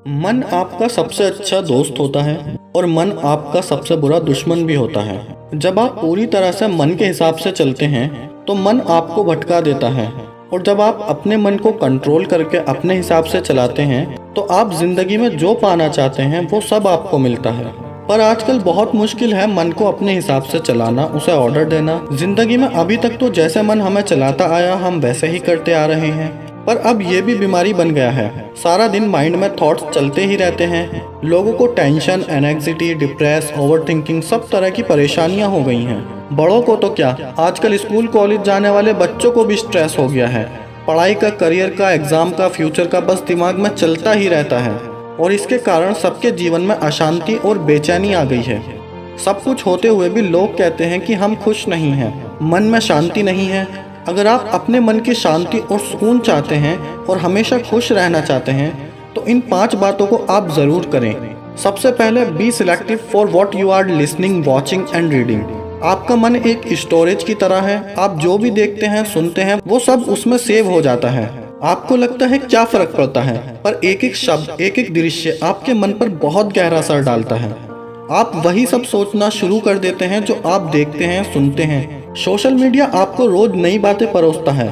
मन आपका सबसे अच्छा दोस्त होता है और मन आपका सबसे बुरा दुश्मन भी होता है। जब आप पूरी तरह से मन के हिसाब से चलते हैं तो मन आपको भटका देता है, और जब आप अपने मन को कंट्रोल करके अपने हिसाब से चलाते हैं तो आप जिंदगी में जो पाना चाहते हैं वो सब आपको मिलता है। पर आजकल बहुत मुश्किल है मन को अपने हिसाब से चलाना, उसे ऑर्डर देना। जिंदगी में अभी तक तो जैसे मन हमें चलाता आया हम वैसे ही करते आ रहे हैं, पर अब ये भी बीमारी बन गया है। सारा दिन माइंड में थॉट्स चलते ही रहते हैं। लोगों को टेंशन, एंग्जाइटी, डिप्रेस, ओवरथिंकिंग सब तरह की परेशानियां हो गई हैं। बड़ों को तो क्या, आजकल स्कूल कॉलेज जाने वाले बच्चों को भी स्ट्रेस हो गया है। पढ़ाई का, करियर का, एग्जाम का, फ्यूचर का बस दिमाग में चलता ही रहता है, और इसके कारण सबके जीवन में अशांति और बेचैनी आ गई है। सब कुछ होते हुए भी लोग कहते हैं कि हम खुश नहीं हैं, मन में शांति नहीं है। अगर आप अपने मन की शांति और सुकून चाहते हैं और हमेशा खुश रहना चाहते हैं तो इन 5 बातों को आप ज़रूर करें। सबसे पहले, be selective for what you are listening, watching and reading. आपका मन एक स्टोरेज की तरह है। आप जो भी देखते हैं, सुनते हैं, वो सब उसमें सेव हो जाता है। आपको लगता है क्या फर्क पड़ता है, पर एक एक शब्द, एक एक दृश्य आपके मन पर बहुत गहरा असर डालता है। आप वही सब सोचना शुरू कर देते हैं जो आप देखते हैं, सुनते हैं। सोशल मीडिया आपको रोज नई बातें परोसता है।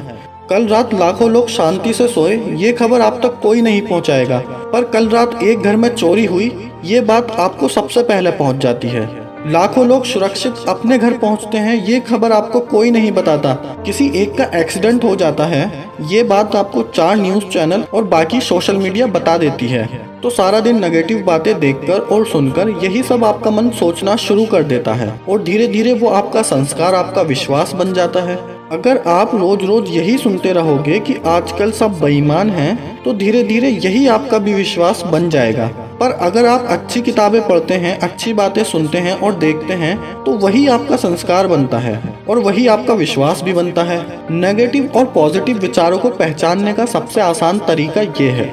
कल रात लाखों लोग शांति से सोए, ये खबर आप तक कोई नहीं पहुंचाएगा, पर कल रात एक घर में चोरी हुई, ये बात आपको सबसे पहले पहुंच जाती है। लाखों लोग सुरक्षित अपने घर पहुंचते हैं, ये खबर आपको कोई नहीं बताता। किसी एक का एक्सीडेंट हो जाता है, ये बात आपको 4 न्यूज़ चैनल और बाकी सोशल मीडिया बता देती है। तो सारा दिन नेगेटिव बातें देखकर और सुनकर यही सब आपका मन सोचना शुरू कर देता है, और धीरे धीरे वो आपका संस्कार, आपका विश्वास बन जाता है। अगर आप रोज रोज यही सुनते रहोगे कि आजकल सब बेईमान हैं, तो धीरे धीरे यही आपका भी विश्वास बन जाएगा। पर अगर आप अच्छी किताबें पढ़ते हैं, अच्छी बातें सुनते हैं और देखते हैं, तो वही आपका संस्कार बनता है और वही आपका विश्वास भी बनता है। नेगेटिव और पॉजिटिव विचारों को पहचानने का सबसे आसान तरीका ये है,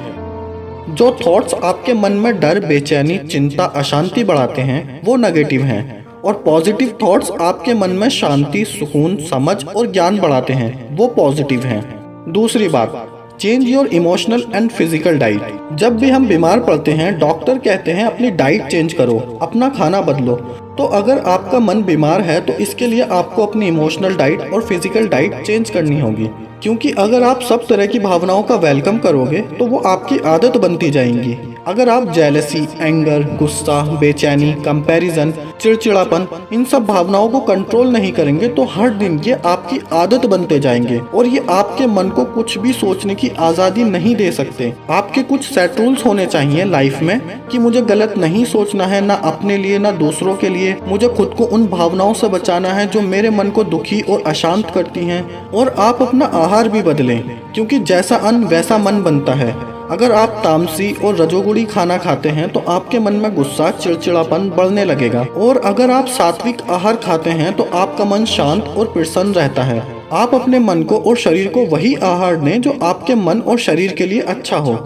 जो थॉट्स आपके मन में डर, बेचैनी, चिंता, अशांति बढ़ाते हैं वो नेगेटिव हैं, और पॉजिटिव थॉट्स आपके मन में शांति, सुकून, समझ और ज्ञान बढ़ाते हैं वो पॉजिटिव हैं। दूसरी बात, change your emotional and physical diet. जब भी हम बीमार पड़ते हैं, डॉक्टर कहते हैं अपनी डाइट चेंज करो, अपना खाना बदलो। तो अगर आपका मन बीमार है तो इसके लिए आपको अपनी इमोशनल डाइट और फिजिकल डाइट चेंज करनी होगी, क्योंकि अगर आप सब तरह की भावनाओं का वेलकम करोगे तो वो आपकी आदत बनती जाएंगी। अगर आप जेलसी, एंगर, गुस्सा, बेचैनी, कंपैरिजन, चिड़चिड़ापन, इन सब भावनाओं को कंट्रोल नहीं करेंगे तो हर दिन ये आपकी आदत बनते जाएंगे, और ये आपके मन को कुछ भी सोचने की आज़ादी नहीं दे सकते। आपके कुछ सेट रूल्स होने चाहिए लाइफ में कि मुझे गलत नहीं सोचना है, ना अपने लिए ना दूसरों के लिए। मुझे खुद को उन भावनाओं से बचाना है जो मेरे मन को दुखी और अशांत करती हैं। और आप अपना आहार भी बदलें, क्योंकि जैसा अन्न वैसा मन बनता है। अगर आप तामसी और रजोगुणी खाना खाते हैं तो आपके मन में गुस्सा, चिड़चिड़ापन बढ़ने लगेगा, और अगर आप सात्विक आहार खाते हैं तो आपका मन शांत और प्रसन्न रहता है। आप अपने मन को और शरीर को वही आहार दें जो आपके मन और शरीर के लिए अच्छा हो।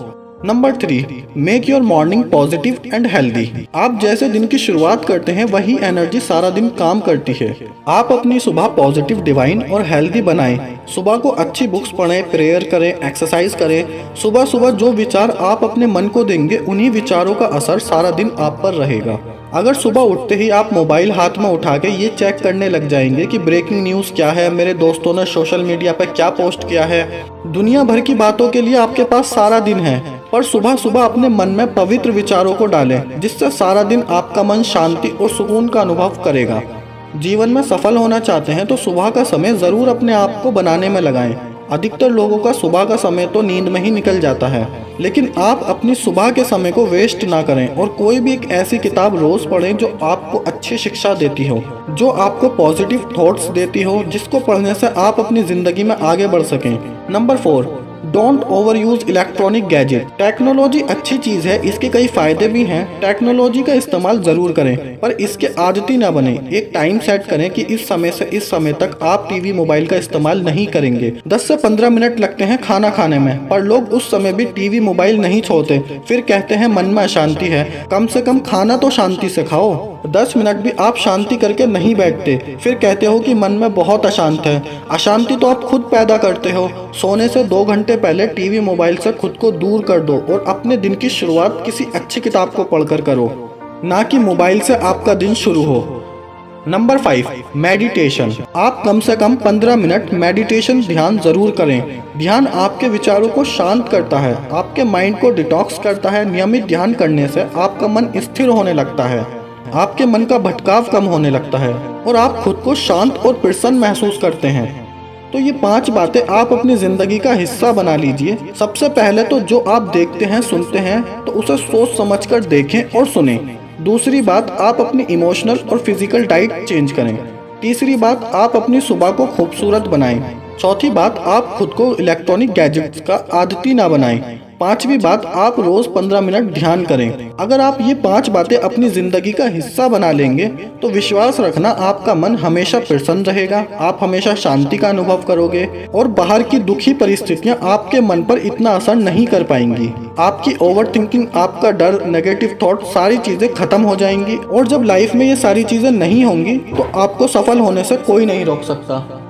Number 3, make your morning positive and healthy. आप जैसे दिन की शुरुआत करते हैं वही एनर्जी सारा दिन काम करती है। आप अपनी सुबह पॉजिटिव, डिवाइन और हेल्दी बनाएं। सुबह को अच्छी बुक्स पढ़ें, प्रेयर करें, एक्सरसाइज करें। सुबह सुबह जो विचार आप अपने मन को देंगे उन्हीं विचारों का असर सारा दिन आप पर रहेगा। अगर सुबह उठते ही आप मोबाइल हाथ में उठा के ये चेक करने लग जाएंगे कि ब्रेकिंग न्यूज़ क्या है, मेरे दोस्तों ने सोशल मीडिया पर क्या पोस्ट किया है, दुनिया भर की बातों के लिए आपके पास सारा दिन है, पर सुबह सुबह अपने मन में पवित्र विचारों को डालें, जिससे सारा दिन आपका मन शांति और सुकून का अनुभव करेगा। जीवन में सफल होना चाहते हैं तो सुबह का समय ज़रूर अपने आप को बनाने में लगाएं। अधिकतर लोगों का सुबह का समय तो नींद में ही निकल जाता है, लेकिन आप अपनी सुबह के समय को वेस्ट ना करें, और कोई भी एक ऐसी किताब रोज़ पढ़ें जो आपको अच्छी शिक्षा देती हो, जो आपको पॉजिटिव थॉट्स देती हो, जिसको पढ़ने से आप अपनी ज़िंदगी में आगे बढ़ सकें। Number 4, don't over use electronic gadget. Technology अच्छी चीज़ है, इसके कई फायदे भी हैं। टेक्नोलॉजी का इस्तेमाल ज़रूर करें, पर इसके आदती ना बने। एक टाइम सेट करें कि इस समय से इस समय तक आप टीवी, मोबाइल का इस्तेमाल नहीं करेंगे। 10 से 15 मिनट लगते हैं खाना खाने में, पर लोग उस समय भी टीवी, मोबाइल नहीं छोड़ते। फिर कहते हैं मन में अशांति है। कम से कम खाना तो शांति से खाओ। 10 मिनट भी आप शांति करके नहीं बैठते, फिर कहते हो कि मन में बहुत अशांत है। अशांति तो आप खुद पैदा करते हो। सोने से 2 घंटे घंटे पहले टीवी मोबाइल से खुद को दूर कर दो और अपने दिन की शुरुआत किसी अच्छी किताब को पढ़कर करो, ना कि मोबाइल से आपका दिन शुरू हो। Number 5, meditation. आप कम से कम 15 मिनट मेडिटेशन ध्यान जरूर करें। ध्यान आपके विचारों को शांत करता है, आपके माइंड को डिटॉक्स करता है। नियमित ध्यान करने से आपका मन स्थिर होने लगता है, आपके मन का भटकाव कम होने लगता है और आप खुद को शांत और प्रसन्न महसूस करते हैं। तो ये 5 बातें आप अपनी जिंदगी का हिस्सा बना लीजिए। सबसे पहले तो जो आप देखते हैं सुनते हैं तो उसे सोच समझकर देखें और सुनें। दूसरी बात, आप अपनी इमोशनल और फिजिकल डाइट चेंज करें। तीसरी बात, आप अपनी सुबह को खूबसूरत बनाएं। चौथी बात, आप खुद को इलेक्ट्रॉनिक गैजेट्स का आदती ना बनाएं। पांचवी बात, आप रोज 15 मिनट ध्यान करें। अगर आप ये 5 बातें अपनी जिंदगी का हिस्सा बना लेंगे तो विश्वास रखना, आपका मन हमेशा प्रसन्न रहेगा, आप हमेशा शांति का अनुभव करोगे और बाहर की दुखी परिस्थितियां आपके मन पर इतना असर नहीं कर पाएंगी। आपकी ओवर थिंकिंग, आपका डर, नेगेटिव थॉट, सारी चीजें खत्म हो जाएंगी। और जब लाइफ में ये सारी चीजें नहीं होंगी तो आपको सफल होने से कोई नहीं रोक सकता।